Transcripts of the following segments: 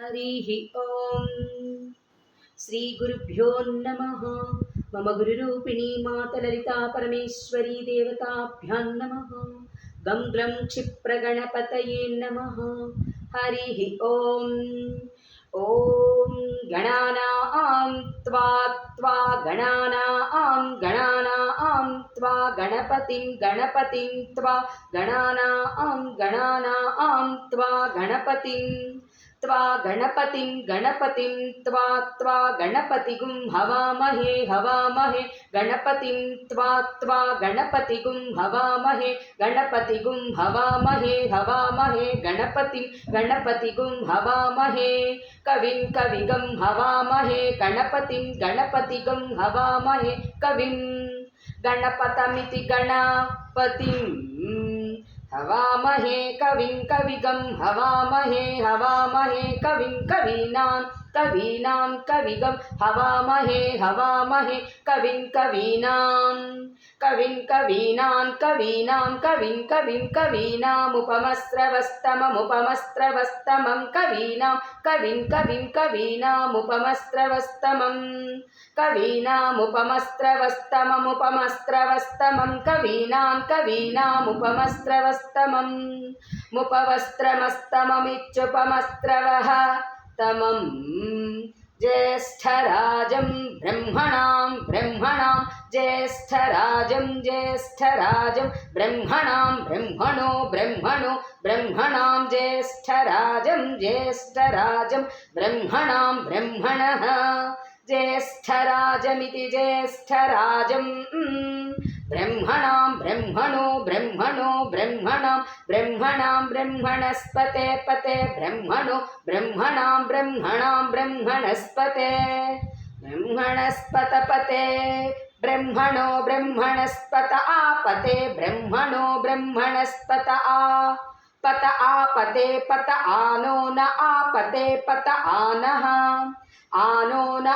हरिः ॐ श्रीगुरुभ्यो नमः। मम गुरुरूपिणी मातललिता परमेश्वरी देवताभ्यां नमः। गं ग्लं क्षिप्रगणपतये नमः। हरिः ॐ ॐ गणानां त्वा त्वा गणानां त्वा गणपतिं त्वा गणानां त्वा गणपतिं त्वा गणपतिगुं हवामहे गणपतिं त्वा गणपतिगुं हवामहे गणपतिगुं हवामहे कविं कविगं हवामहे गणपतिगं हवामहे कविं गणपतमिति गणपतिं हवामहे कविं कविगं हवामहे कविं कवीनां कविगं हवामहे कविं कवीनामुपमस्रवस्तमं मुपवस्त्रमस्तममिच्युपमस्त्रवः तमं ज्येष्ठराजं ब्रह्मणां ज्येष्ठराजं ब्रह्मणां ज्येष्ठराजं ब्रह्मणः ज्येष्ठराजमिति ज्येष्ठराजं ब्रह्मणां ब्रह्मणस्पते ब्रह्मणस्पतपते ब्रह्मणो ब्रह्मणस्पत आपते ब्रह्मणस्पत आपते पत आनो न आपते पत आनः आनो न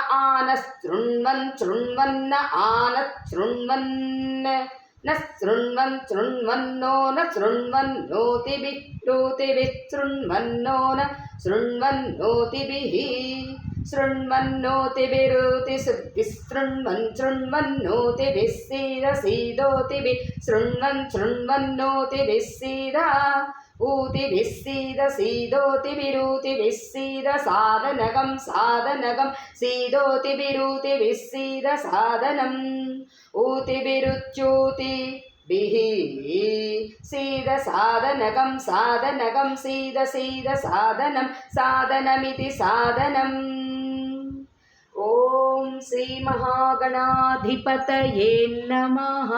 शृण्वन्न आनशृण्वन् न शृण्वन्नो न शृण्वन्नोतिभिः शृण्वन्नो न शृण्वन्नोतिभिः शृण्वन्नोतिभिः सीदोतिभिः शृण्वन्नोतिभिः सीदा ऊतिभिः सीदोतिभिरूतिभिः सीद साधनगं सीदोतिभिरूतिभिः सीद साधनम् ऊतिभिरुच्यूतिभिः सीद साधनगं सीद साधनं साधनमिति साधनम्। ॐ श्रीमहागणाधिपतये नमः।